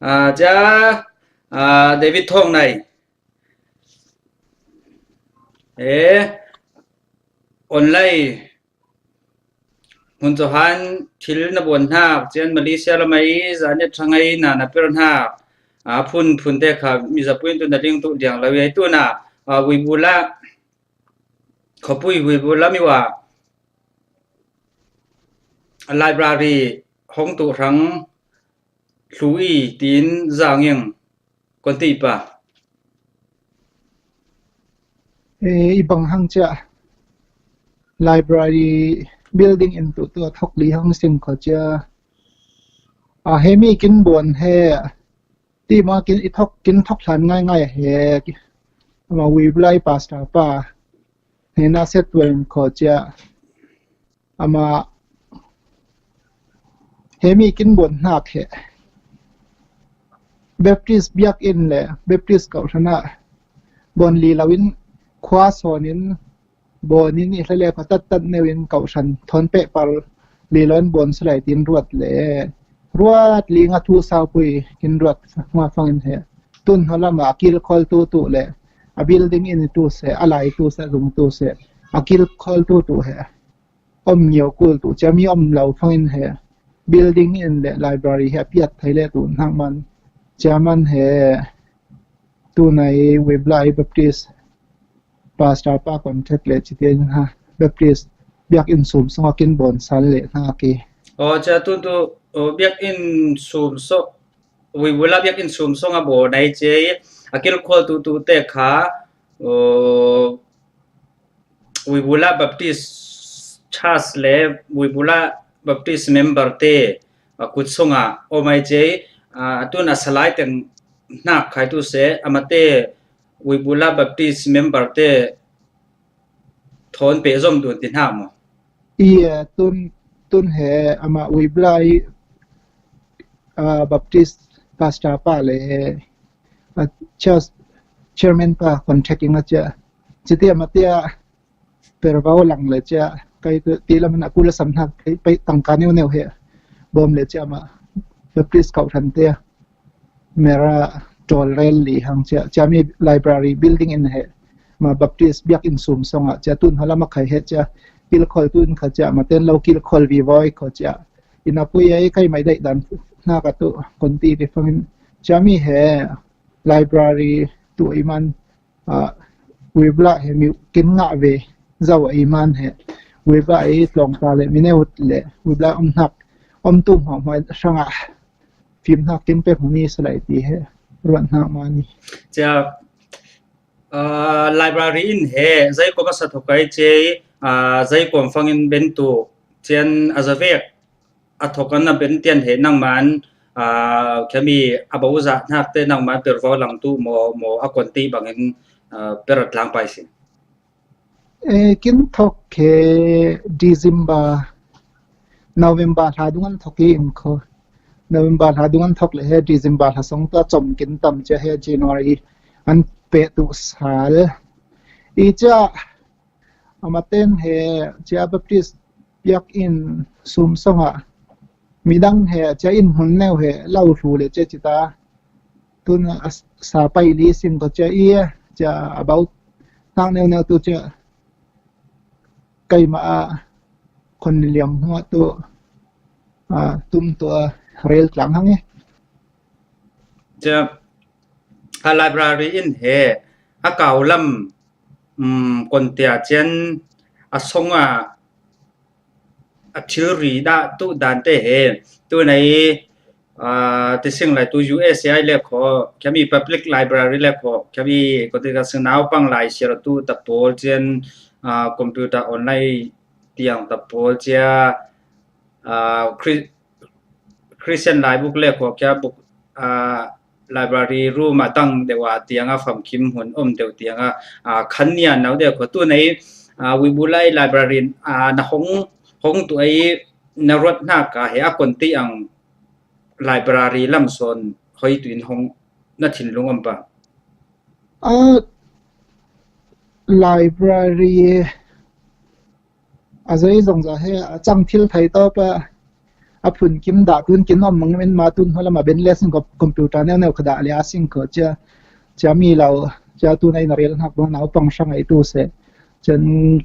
Cha David Thong này ế online hun cho han thil na bon ha chen Malaysia la mai za ne thangai na peron ha phun te kha mi za point tu na ling tu diang la we tu na wi bula khopui wi bula mi wa library hong tu rang lui tin zang yang kon ti pa ibang hang cha library building into to thok li hang sim kho cha hemi kin bon he ti ma kin I thok than ngai ngai he ma wi blai pasta pa he na set wen kho cha ama hemi kin bon na the Baptist biak in le Baptist ka thana bon li lawin khwa sonin bonin ihlale patat newin kausan thon pe par lilon bon slai tin ruat linga thu sau pui kin ruat ma fangin he tun halama akil khol tu le a building in tu se alai tu se room tu se akil khol tu he nhiều kul tu chami lau fangin he building in le library he piat thaile tu nangman chairman he tu nai weblai baptist pastor pa contact le chiten ha baptist biak in sum songa kin bon sal le na ki cha tu biak in sum so wi bula biak in sum so nga bo nai che akil khol tu te kha wi bula baptist church le wi bula baptist member te kut songa o mai che tu na salai teng na khai tu se amate wi bula baptist member te thon pe zom du tin ha mo tun he ama wi blai baptist pastor pa le church chairman pa contacting cha chiti amatia pervao lang le cha kai ti la man akula samnak pe tangka new he bom le cha ma baptist kau than te mera tolrel li hang cha mi library building in he ma baptist biak in sum songa cha tun halama khai he cha kil khol tun kha cha ma ten lo kil khol vi voi kho cha ina pui ai kai mai dai dan na ka tu konti ti fangin cha mi he library tu iman we bla he mi kin nga ve zaw iman he we ba ai tlong ta le mi ne ut le we bla hak tum ha mai sanga phim hak kin pe huni salai ti he ruan na mani cha library in he zai ko sa thokai che zai kom fangin ben tu chen azavek athokan na ben tian he nang man khami abauza nak te nang man per lang tu mo akonti bangin perat lang pai sin kin thok ke December November hadungan thoki in kho November hadungan thok le he December ha song ta chom kin tam che he January an pe tu sal cha amaten he cha baptist yak in sum songa midang he cha in hun neu he lau thu le che chita tun sa pai li sim to cha cha about tang neu tu cha kai ma kon liam ho tu tum to rel tlang hang e cha library in he kaulam kon tia chen songa theory da tu dan te he tu nai te sing lai tu USAI le kho khami public library le kho khami ko te ka sunau pang lai sir tu ta pol chen computer online tiang ta pol cha Christian library le kho kya book library room atang dewa tianga pham kim hun deu tianga khania nau de kho tu nei wi bulai library na hong tu ai narot na ka he akon ti ang library lam son hoi tuin hong na thin lungam ba library azai zong za he chang thil thai to pa phun kim đã tun kim hôm mong men ma tun hola ma ben lesson computer neo khada le asing ko cha mi lao cha tu nei na rel hak bang nau pang sang ai tu se chen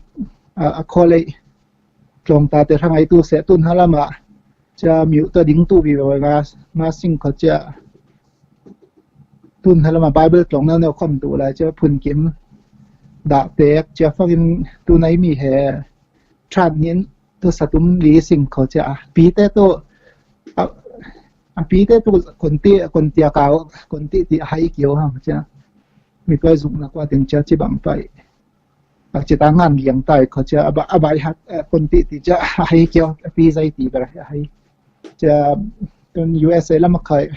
a khole klong ta te thang ai tu se tun hala ma cha miu ta ding tu bi wa nga sing ko cha tun hala ma bible klong neo khom tu la cha phun kim đã tek cha phangin tu nei mi he tran nin tu satum li sing ko cha pi te to a pi te tu kon tia ka kon ti hai kyo ha cha mi kai zum na kwa ting cha chi bang pai a chi ta ngan liang tai ko cha aba hat kon ti cha hai kyo pi zai ti ber hai cha ton USA lam khai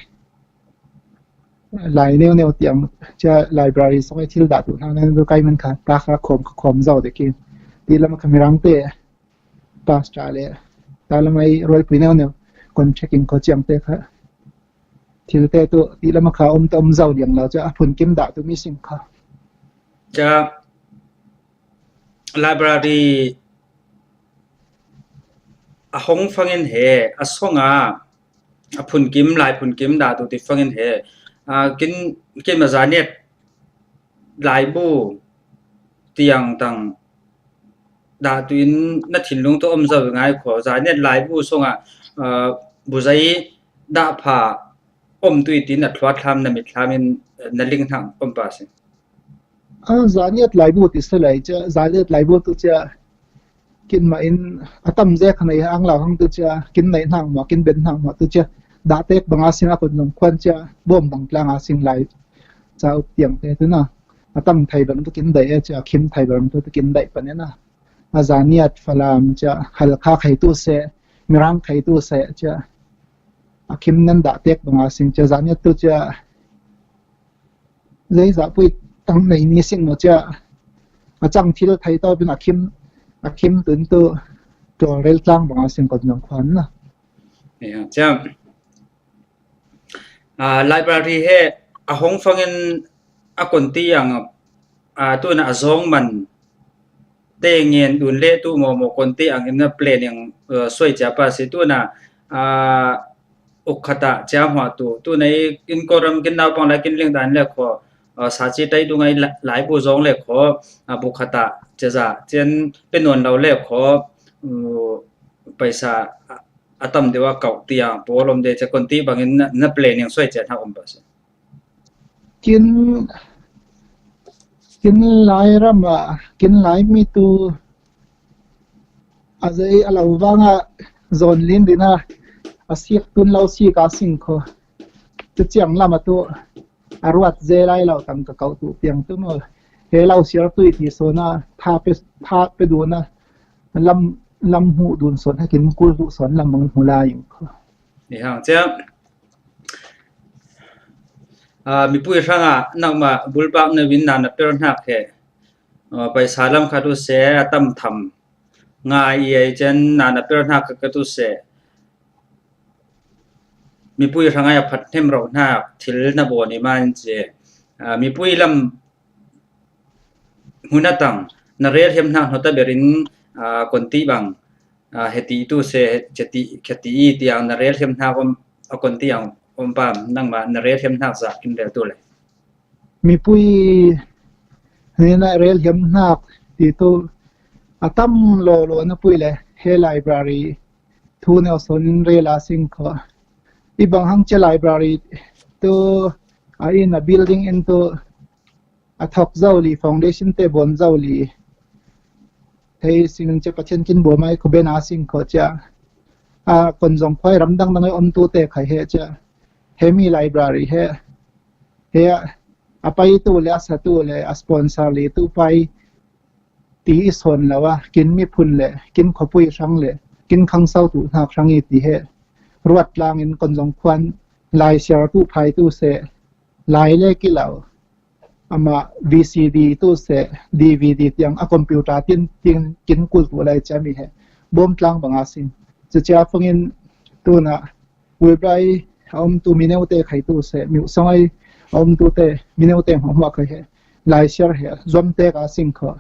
lại nêu tiếng cha library xong rồi thil đã tụ thang nên tôi cái mình cả ta khá khom giàu để kia đi làm cái mirang tệ pass trả lại ta làm mấy rồi pin nêu còn checking có chiang tệ khá thil tệ tụ đi làm cái tâm giàu điểm nào cho phun kim đã tụ missing khá cha library hong phangin he songa phun kim đã tụ ti phangin he kin mà giá net lại bu tiang tang đã tuyến nó thìn lung to giờ ngay của giá net lại bu xong bu giấy đã phá tùy tin là thoát tham nằm tham in nằm linh thang pass giá net lại bu thì sẽ lại cho giá net lại bu tu cha kin mà in atam je khane ang lao hang tu cha kin nei hang ma kin ben hang ma tu cha đã tek banga singa kon nong kwan cha bom dang tlang a sing lai chao tiang te tu na atam thai bang tu kin dai cha khim thai bang tu kin dai pan na azaniat falam cha halkha khai tu se mirang khai tu se cha akhim nan da tek banga sing cha zaniat tu cha lei za pui tang nei ni sing no cha achang thil thai to bin akhim tun tu to rel tlang banga sing kon nong kwan na cha library he hong phangin kon ti ang tu na azong man te ngien dun le tu mo kon ti ang na plan yang soi cha pa si tu na ukhata cha hwa tu nei in koram kin naw pang la kin ling dan le kho sa chi tai tu ngai lai bu zong le kho bu khata cha za chen penon law le kho paisa atam dewa kau tia polom de cha kon ti bangin na plan yang soi cha tha om pas kin lai rama kin lai mi tu azai alau wanga zon lin dina asiak tun lau si ka sing kho tu chiang lama tu arwat je lai lau tam ka kau tu piang tu mo he lau siar tu ti so na tha pe du na lam hu dun son ha kin kul du son lam mong hula yu kho ni hang cha mi pui ranga nak ma bulbak ne win na per hnak he paisa lam kha tu se atam tham nga ye chen na per hnak ka tu se mi pui ranga ya phat them ro na thil na bo ni man che mi pui lam hunatang na re hem na hota berin kon ti bang heti tu se cheti kheti tiang na re hem na kon ti ang pam nang ma na re hem na za kin le tu le mi pui ne na rel hem na ti tu atam lo na pui le he library thu ne son re la sing kho ibang hang che library to in a building into a thok zawli foundation te bon zawli thei sing che pathen kin bo mai ko ben a sing kho cha kon jong khoi ram dang dang on tu te khai he cha hemi library he apai tu le sa tu le a sponsor le tu pai ti son lawa kin mi phun le kin khopui sang le kin khang sau tu hak sang i ti he ruat lang in kon jong khwan lai share tu phai tu se lai le ki law ama VCD tu se DVD tiang a computer tin kin kul tu lai cha mi he bom tlang banga sin cha cha phangin tu na we bai tu mineu te khai tu se mi sangai tu te mineu te hwa khai he lai share he zom te ka sing kho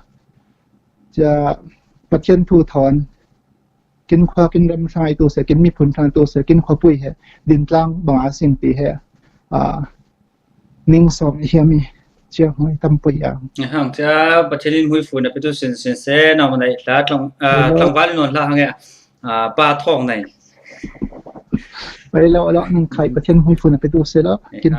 cha pathian thu thon กินขวากินรำชายตัวเสกินมีผลทางตัวเสกินขวาปุยเหดินตลางบางอาสิ่งปีเหนิ่งสองเฮียมีเจ้าหอยตำปุยอย่างห้องจะประเทศนี้หุ้ยฝุ่นไปดูสินเสนเอามาในร้านทางวันนนท์ละฮะเนี่ยปลาทองในไปแล้วนึงไข่ประเทศห้วยฝุ่นไปดูเสร็จแล้วกิน